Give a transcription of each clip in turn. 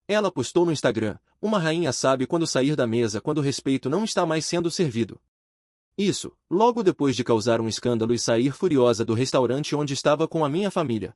Ela postou no Instagram: uma rainha sabe quando sair da mesa quando o respeito não está mais sendo servido. Isso, logo depois de causar um escândalo e sair furiosa do restaurante onde estava com a minha família.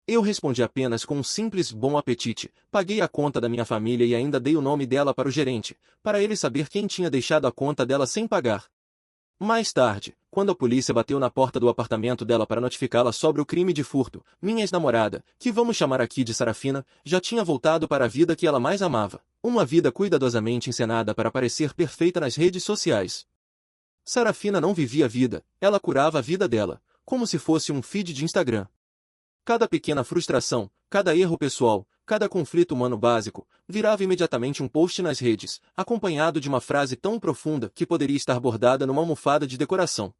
Eu respondi apenas com um simples bom apetite, paguei a conta da minha família e ainda dei o nome dela para o gerente, para ele saber quem tinha deixado a conta dela sem pagar. Mais tarde, quando a polícia bateu na porta do apartamento dela para notificá-la sobre o crime de furto, minha ex-namorada, que vamos chamar aqui de Sarafina, já tinha voltado para a vida que ela mais amava, uma vida cuidadosamente encenada para parecer perfeita nas redes sociais. Sarafina não vivia a vida, ela curava a vida dela, como se fosse um feed de Instagram. Cada pequena frustração, cada erro pessoal, cada conflito humano básico, virava imediatamente um post nas redes, acompanhado de uma frase tão profunda que poderia estar bordada numa almofada de decoração.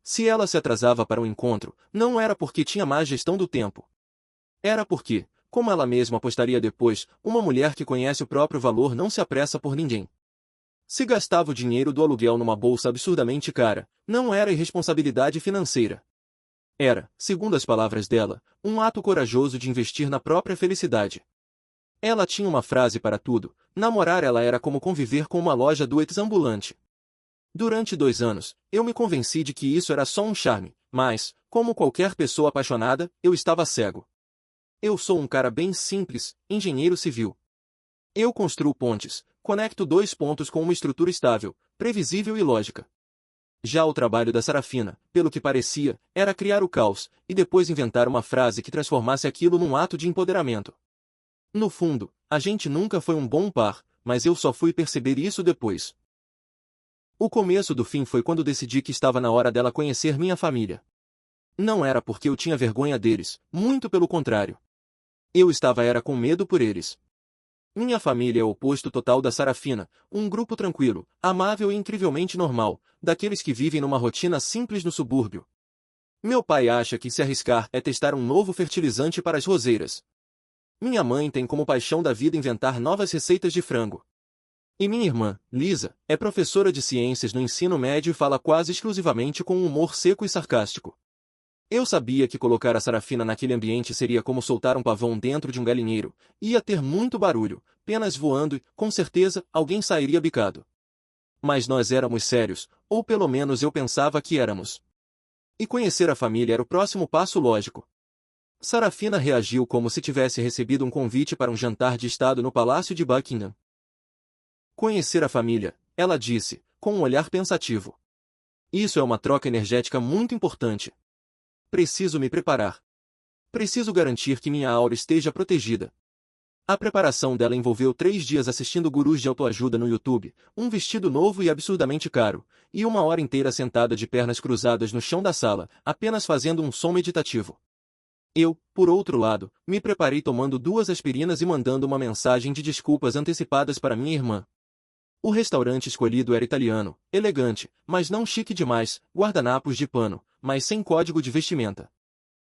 Se ela se atrasava para um encontro, não era porque tinha má gestão do tempo. Era porque, como ela mesma postaria depois, uma mulher que conhece o próprio valor não se apressa por ninguém. Se gastava o dinheiro do aluguel numa bolsa absurdamente cara, não era irresponsabilidade financeira. Era, segundo as palavras dela, um ato corajoso de investir na própria felicidade. Ela tinha uma frase para tudo: namorar ela era como conviver com uma loja do ex-ambulante. Durante 2 anos, eu me convenci de que isso era só um charme, mas, como qualquer pessoa apaixonada, eu estava cego. Eu sou um cara bem simples, engenheiro civil. Eu construo pontes, conecto 2 pontos com uma estrutura estável, previsível e lógica. Já o trabalho da Sarafina, pelo que parecia, era criar o caos, e depois inventar uma frase que transformasse aquilo num ato de empoderamento. No fundo, a gente nunca foi um bom par, mas eu só fui perceber isso depois. O começo do fim foi quando decidi que estava na hora dela conhecer minha família. Não era porque eu tinha vergonha deles, muito pelo contrário. Eu estava com medo por eles. Minha família é o oposto total da Sarafina, um grupo tranquilo, amável e incrivelmente normal, daqueles que vivem numa rotina simples no subúrbio. Meu pai acha que se arriscar é testar um novo fertilizante para as roseiras. Minha mãe tem como paixão da vida inventar novas receitas de frango. E minha irmã, Lisa, é professora de ciências no ensino médio e fala quase exclusivamente com um humor seco e sarcástico. Eu sabia que colocar a Sarafina naquele ambiente seria como soltar um pavão dentro de um galinheiro, ia ter muito barulho, penas voando e, com certeza, alguém sairia bicado. Mas nós éramos sérios, ou pelo menos eu pensava que éramos. E conhecer a família era o próximo passo lógico. Sarafina reagiu como se tivesse recebido um convite para um jantar de estado no Palácio de Buckingham. Conhecer a família, ela disse, com um olhar pensativo. Isso é uma troca energética muito importante. Preciso me preparar. Preciso garantir que minha aura esteja protegida. A preparação dela envolveu 3 dias assistindo gurus de autoajuda no YouTube, um vestido novo e absurdamente caro, e 1 hora inteira sentada de pernas cruzadas no chão da sala, apenas fazendo um som meditativo. Eu, por outro lado, me preparei tomando 2 aspirinas e mandando uma mensagem de desculpas antecipadas para minha irmã. O restaurante escolhido era italiano, elegante, mas não chique demais, guardanapos de pano, mas sem código de vestimenta.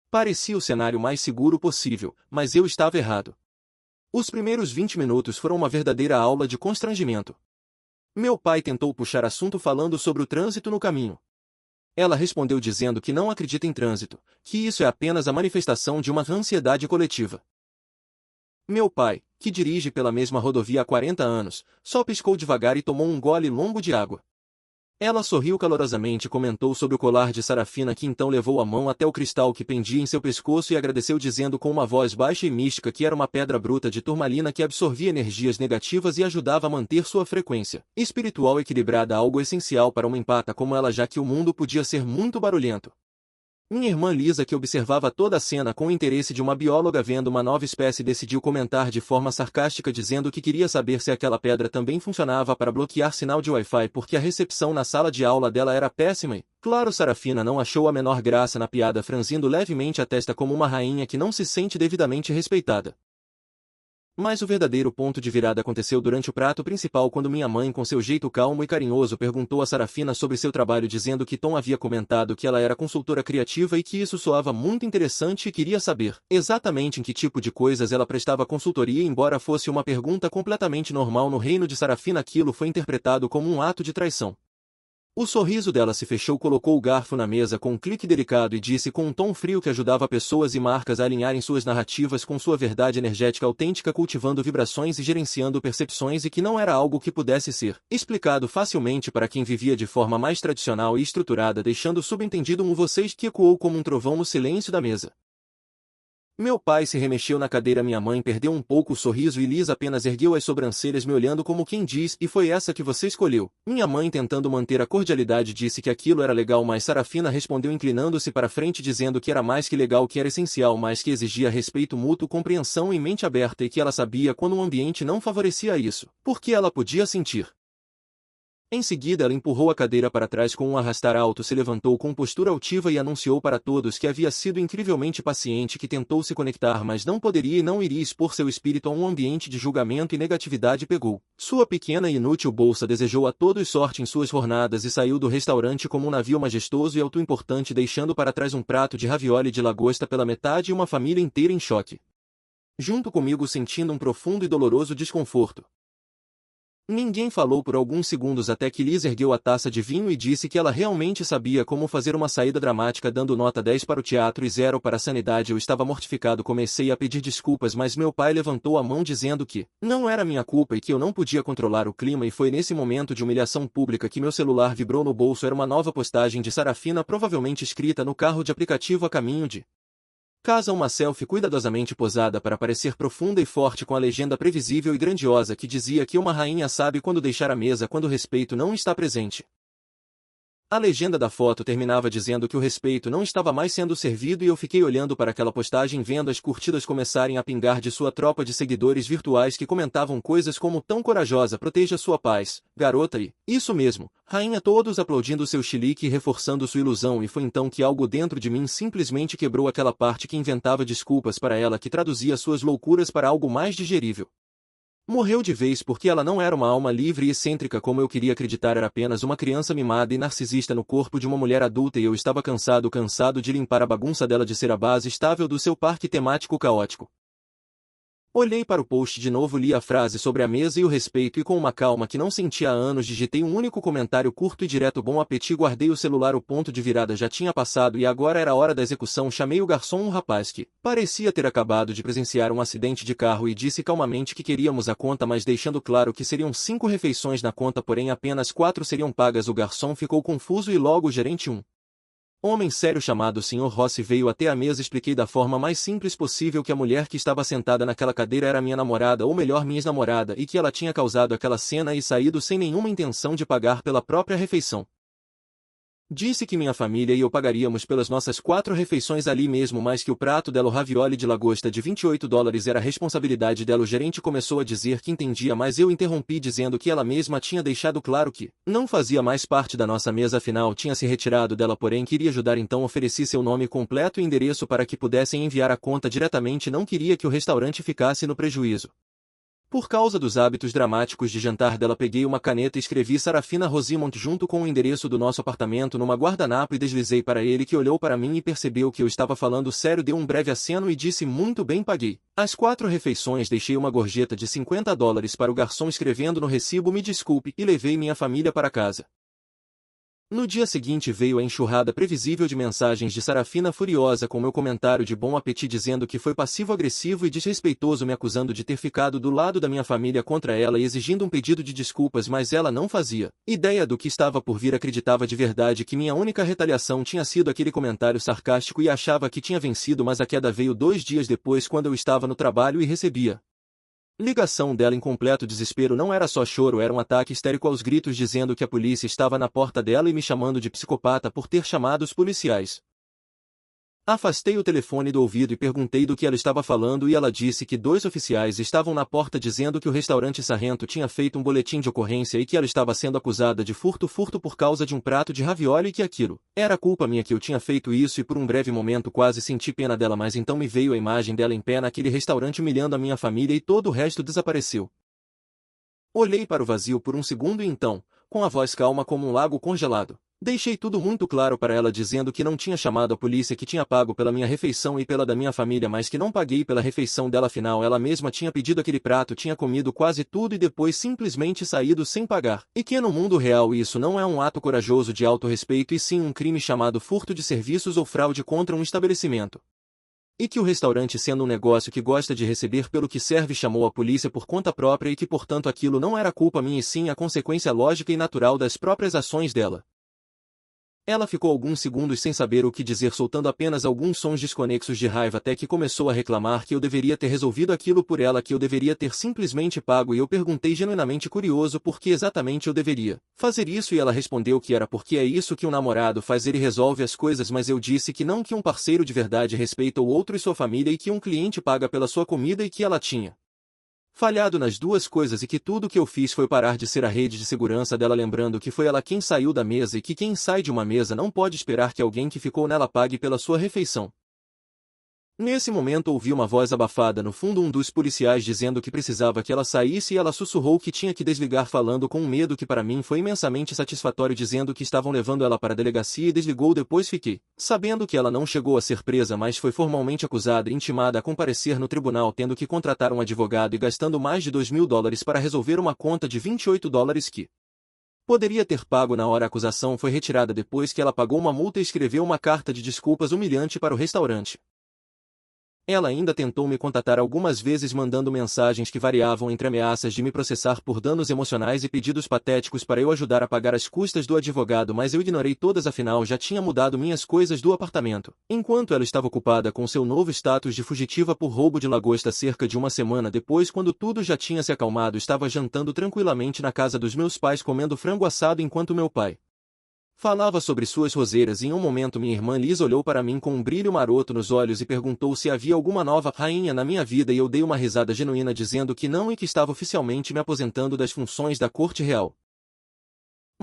Parecia o cenário mais seguro possível, mas eu estava errado. Os primeiros 20 minutos foram uma verdadeira aula de constrangimento. Meu pai tentou puxar assunto falando sobre o trânsito no caminho. Ela respondeu dizendo que não acredita em trânsito, que isso é apenas a manifestação de uma ansiedade coletiva. Meu pai, que dirige pela mesma rodovia há 40 anos, só piscou devagar e tomou um gole longo de água. Ela sorriu calorosamente e comentou sobre o colar de Sarafina, que então levou a mão até o cristal que pendia em seu pescoço e agradeceu dizendo com uma voz baixa e mística que era uma pedra bruta de turmalina que absorvia energias negativas e ajudava a manter sua frequência espiritual equilibrada, algo essencial para uma empata como ela, já que o mundo podia ser muito barulhento. Minha irmã Lisa, que observava toda a cena com o interesse de uma bióloga vendo uma nova espécie, decidiu comentar de forma sarcástica dizendo que queria saber se aquela pedra também funcionava para bloquear sinal de Wi-Fi porque a recepção na sala de aula dela era péssima e, claro, Sarafina não achou a menor graça na piada, franzindo levemente a testa como uma rainha que não se sente devidamente respeitada. Mas o verdadeiro ponto de virada aconteceu durante o prato principal, quando minha mãe, com seu jeito calmo e carinhoso, perguntou a Sarafina sobre seu trabalho, dizendo que Tom havia comentado que ela era consultora criativa e que isso soava muito interessante e queria saber exatamente em que tipo de coisas ela prestava consultoria. Embora fosse uma pergunta completamente normal no reino de Sarafina, aquilo foi interpretado como um ato de traição. O sorriso dela se fechou, colocou o garfo na mesa com um clique delicado e disse com um tom frio que ajudava pessoas e marcas a alinharem suas narrativas com sua verdade energética autêntica, cultivando vibrações e gerenciando percepções, e que não era algo que pudesse ser explicado facilmente para quem vivia de forma mais tradicional e estruturada, deixando subentendido um vocês que ecoou como um trovão no silêncio da mesa. Meu pai se remexeu na cadeira, minha mãe perdeu um pouco o sorriso e Liz apenas ergueu as sobrancelhas me olhando como quem diz, e foi essa que você escolheu. Minha mãe, tentando manter a cordialidade, disse que aquilo era legal, mas Sarafina respondeu inclinando-se para frente dizendo que era mais que legal, que era essencial, mas que exigia respeito mútuo, compreensão e mente aberta, e que ela sabia quando o ambiente não favorecia isso, porque ela podia sentir. Em seguida ela empurrou a cadeira para trás com um arrastar alto, se levantou com postura altiva e anunciou para todos que havia sido incrivelmente paciente, que tentou se conectar mas não poderia e não iria expor seu espírito a um ambiente de julgamento e negatividade. Pegou sua pequena e inútil bolsa, desejou a todos sorte em suas jornadas e saiu do restaurante como um navio majestoso e autoimportante, deixando para trás um prato de ravioli de lagosta pela metade e uma família inteira em choque. Junto comigo, sentindo um profundo e doloroso desconforto. Ninguém falou por alguns segundos até que Liz ergueu a taça de vinho e disse que ela realmente sabia como fazer uma saída dramática, dando nota 10 para o teatro e 0 para a sanidade. Eu estava mortificado, comecei a pedir desculpas, mas meu pai levantou a mão dizendo que não era minha culpa e que eu não podia controlar o clima, e foi nesse momento de humilhação pública que meu celular vibrou no bolso. Era uma nova postagem de Sarafina, provavelmente escrita no carro de aplicativo a caminho de casa, uma selfie cuidadosamente posada para parecer profunda e forte, com a legenda previsível e grandiosa que dizia que uma rainha sabe quando deixar a mesa quando o respeito não está presente. A legenda da foto terminava dizendo que o respeito não estava mais sendo servido, e eu fiquei olhando para aquela postagem, vendo as curtidas começarem a pingar de sua tropa de seguidores virtuais que comentavam coisas como tão corajosa, proteja sua paz, garota, e isso mesmo, rainha, todos aplaudindo seu chilique e reforçando sua ilusão. E foi então que algo dentro de mim simplesmente quebrou, aquela parte que inventava desculpas para ela, que traduzia suas loucuras para algo mais digerível. Morreu de vez, porque ela não era uma alma livre e excêntrica como eu queria acreditar, era apenas uma criança mimada e narcisista no corpo de uma mulher adulta, e eu estava cansado de limpar a bagunça dela, de ser a base estável do seu parque temático caótico. Olhei para o post de novo, li a frase sobre a mesa e o respeito, e com uma calma que não sentia há anos digitei um único comentário curto e direto: bom apetite. Guardei o celular, o ponto de virada já tinha passado e agora era a hora da execução. Chamei o garçom, um rapaz que parecia ter acabado de presenciar um acidente de carro, e disse calmamente que queríamos a conta, mas deixando claro que seriam 5 refeições na conta, porém apenas 4 seriam pagas. O garçom ficou confuso e logo o gerente, um homem sério chamado Sr. Rossi, veio até a mesa. Expliquei da forma mais simples possível que a mulher que estava sentada naquela cadeira era minha namorada, ou melhor, minha ex-namorada, e que ela tinha causado aquela cena e saído sem nenhuma intenção de pagar pela própria refeição. Disse que minha família e eu pagaríamos pelas nossas 4 refeições ali mesmo, mas que o prato dela, o ravioli de lagosta de $28, era a responsabilidade dela. O gerente começou a dizer que entendia, mas eu interrompi dizendo que ela mesma tinha deixado claro que não fazia mais parte da nossa mesa, afinal tinha se retirado dela, porém queria ajudar. Então ofereci seu nome completo e endereço para que pudessem enviar a conta diretamente. Não queria que o restaurante ficasse no prejuízo. Por causa dos hábitos dramáticos de jantar dela, peguei uma caneta e escrevi Sarafina Rosimont junto com o endereço do nosso apartamento numa guardanapo e deslizei para ele, que olhou para mim e percebeu que eu estava falando sério, deu um breve aceno e disse muito bem. Paguei as 4 refeições, deixei uma gorjeta de $50 para o garçom escrevendo no recibo me desculpe e levei minha família para casa. No dia seguinte veio a enxurrada previsível de mensagens de Sarafina furiosa com meu comentário de bom apetite, dizendo que foi passivo-agressivo e desrespeitoso, me acusando de ter ficado do lado da minha família contra ela e exigindo um pedido de desculpas, mas ela não fazia ideia do que estava por vir. Acreditava de verdade que minha única retaliação tinha sido aquele comentário sarcástico e achava que tinha vencido, mas a queda veio 2 dias depois, quando eu estava no trabalho e recebia ligação dela em completo desespero. Não era só choro, era um ataque histérico aos gritos, dizendo que a polícia estava na porta dela e me chamando de psicopata por ter chamado os policiais. Afastei o telefone do ouvido e perguntei do que ela estava falando, e ela disse que 2 oficiais estavam na porta dizendo que o restaurante Sarrento tinha feito um boletim de ocorrência e que ela estava sendo acusada de furto por causa de um prato de ravioli, e que aquilo era culpa minha, que eu tinha feito isso. E por um breve momento quase senti pena dela, mas então me veio a imagem dela em pé naquele restaurante humilhando a minha família, e todo o resto desapareceu. Olhei para o vazio por um segundo e então, com a voz calma como um lago congelado, Deixei tudo muito claro para ela dizendo que não tinha chamado a polícia, que tinha pago pela minha refeição e pela da minha família, mas que não paguei pela refeição dela, afinal ela mesma tinha pedido aquele prato, tinha comido quase tudo e depois simplesmente saído sem pagar. E que no mundo real isso não é um ato corajoso de autorrespeito e sim um crime chamado furto de serviços ou fraude contra um estabelecimento. E que o restaurante, sendo um negócio que gosta de receber pelo que serve, chamou a polícia por conta própria e que portanto aquilo não era culpa minha e sim a consequência lógica e natural das próprias ações dela. Ela ficou alguns segundos sem saber o que dizer, soltando apenas alguns sons desconexos de raiva, até que começou a reclamar que eu deveria ter resolvido aquilo por ela, que eu deveria ter simplesmente pago, e eu perguntei genuinamente curioso por que exatamente eu deveria fazer isso, e ela respondeu que era porque é isso que um namorado faz, ele resolve as coisas, mas eu disse que não, que um parceiro de verdade respeita o outro e sua família, e que um cliente paga pela sua comida, e que ela tinha falhado nas duas coisas e que tudo que eu fiz foi parar de ser a rede de segurança dela, lembrando que foi ela quem saiu da mesa e que quem sai de uma mesa não pode esperar que alguém que ficou nela pague pela sua refeição. Nesse momento ouvi uma voz abafada no fundo, um dos policiais, dizendo que precisava que ela saísse, e ela sussurrou que tinha que desligar, falando com um medo que para mim foi imensamente satisfatório, dizendo que estavam levando ela para a delegacia, e desligou. Depois fiquei sabendo que ela não chegou a ser presa, mas foi formalmente acusada e intimada a comparecer no tribunal, tendo que contratar um advogado e gastando mais de $2.000 para resolver uma conta de $28 que poderia ter pago na hora. A acusação foi retirada depois que ela pagou uma multa e escreveu uma carta de desculpas humilhante para o restaurante. Ela ainda tentou me contatar algumas vezes, mandando mensagens que variavam entre ameaças de me processar por danos emocionais e pedidos patéticos para eu ajudar a pagar as custas do advogado, mas eu ignorei todas, afinal já tinha mudado minhas coisas do apartamento. Enquanto ela estava ocupada com seu novo status de fugitiva por roubo de lagosta, cerca de uma semana depois, quando tudo já tinha se acalmado, estava jantando tranquilamente na casa dos meus pais, comendo frango assado, enquanto meu pai falava sobre suas roseiras, e em um momento minha irmã Liz olhou para mim com um brilho maroto nos olhos e perguntou se havia alguma nova rainha na minha vida, e eu dei uma risada genuína dizendo que não e que estava oficialmente me aposentando das funções da corte real.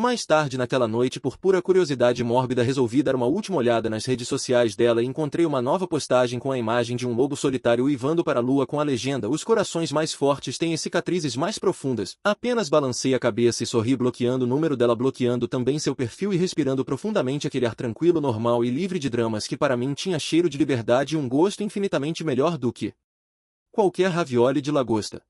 Mais tarde naquela noite, por pura curiosidade mórbida, resolvi dar uma última olhada nas redes sociais dela e encontrei uma nova postagem com a imagem de um lobo solitário uivando para a lua, com a legenda: os corações mais fortes têm as cicatrizes mais profundas. Apenas balancei a cabeça e sorri, bloqueando o número dela, bloqueando também seu perfil e respirando profundamente aquele ar tranquilo, normal e livre de dramas que para mim tinha cheiro de liberdade e um gosto infinitamente melhor do que qualquer ravioli de lagosta.